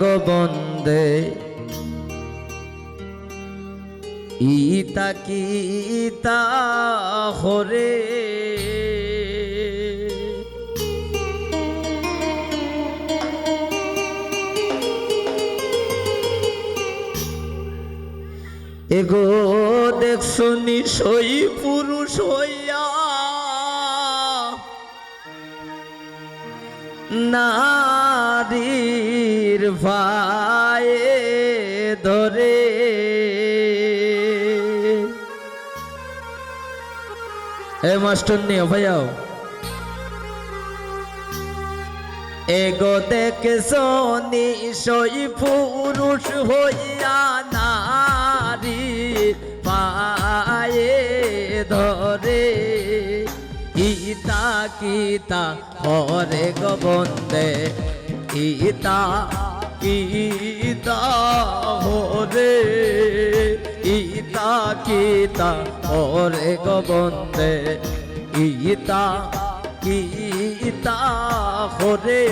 গো বন্দে ইতা কিতা হরে এগো দেখছো নিশই পুরুষ হইয়া নারীর ভায়ে ধরে এ মাস্টার নিয়ে ভাইয়াও এগো দেখছো নিশই পুরুষ হইয়া নারীর পায়ে ধরে ইতা কিতা হরে গো বন্দে ইতা কিতা হরে ইতা কিতা হরে গো বন্দে ইতা কিতা হরে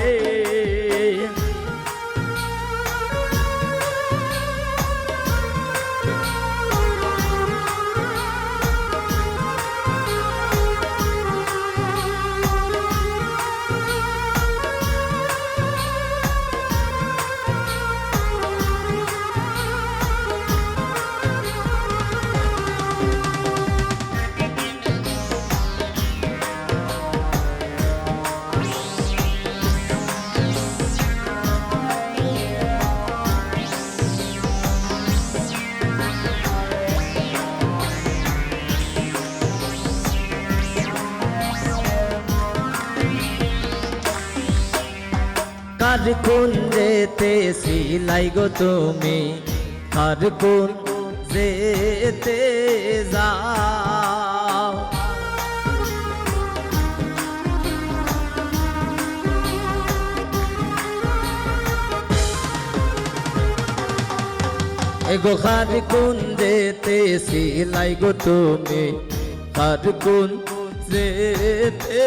কার কোন যেতে সিলাই গো তুমি কার কোন যেতে যাও এগো কার কোন যেতে সিলাই গো তুমি কার কোন যেতে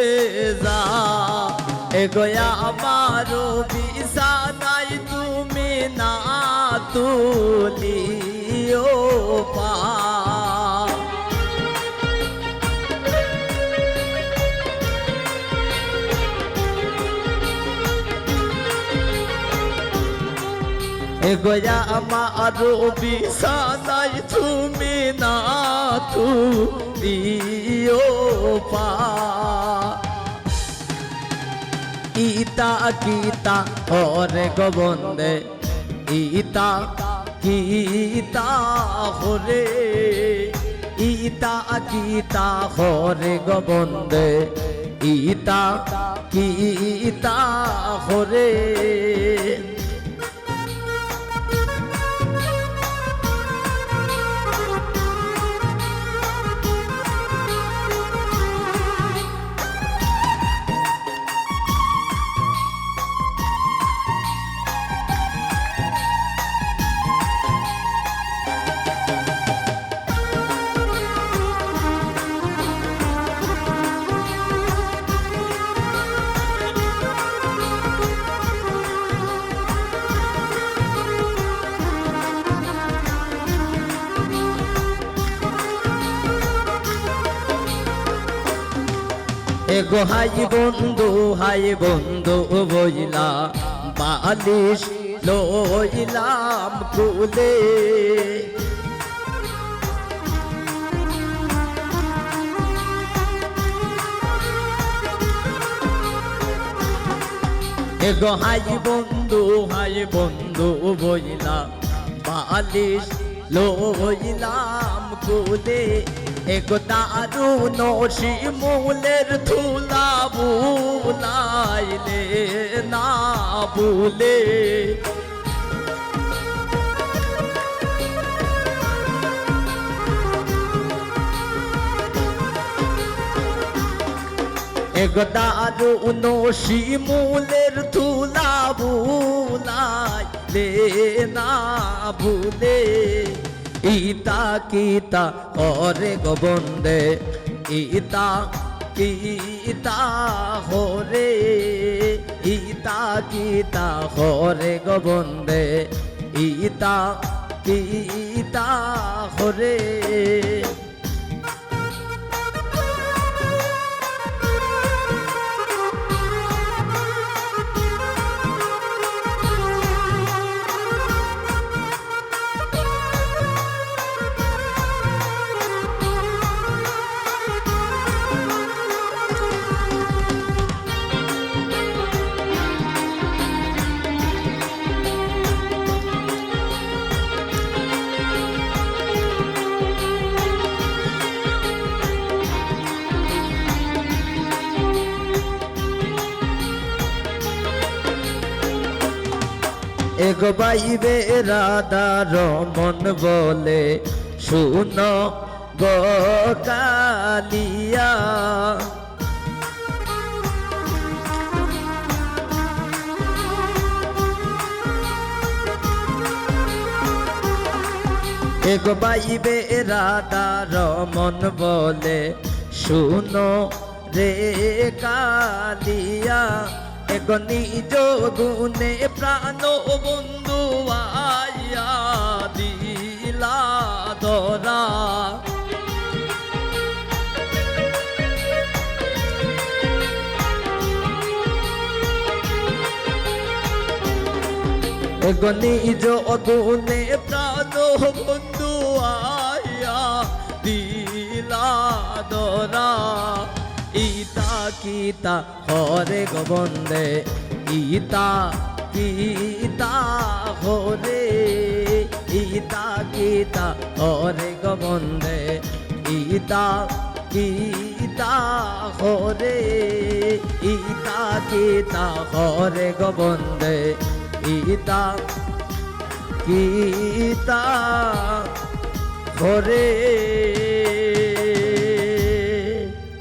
যাও এগো আমারো বিছানাই তুমি না তুলিও পা এগো আমারো বিছানাই তুমি না তুলিও পা ইতা কিতা হরে গো বন্দে ইতা কিতা হরে ইতা কিতা হরে গো বন্দে ইতা কিতা হরে এগো হাই বন্ধু বইলা বালিশ লইলাম কুলে এগো হাই বন্ধু বইলা বালিশ লইলাম কুলে এগো দারুণ শিমুলের ধুলা বুলাইলে না ভুলে এগো দারুণ শিমুলের ধুলা বুলাইলে না ভুলে ইতা কিতা হরে গো বন্দে ইতা কিতা হরে ইতা কিতা হরে গোবন্দে ইতা কিতা হরে এক বাইবে রাধা রমন বলে শুনো গো কালিয়া এক বাইবে রাধা রমন বলে শুনো রে কালিয়া এক নিজ গুণে প্রাণ বন্ধু আয়া দিলা ধরা এক নিজ গুণে প্রাণ বন্ধু আয়া দিলা ধরা ইতা কিতা হরে গোবন্দে ইতা কিতা হরে ইতা কিতা হরে গোবন্দে ইতা কিতা হরে ইতা কিতা হরে গোবন্দে ইতা কিতা হরে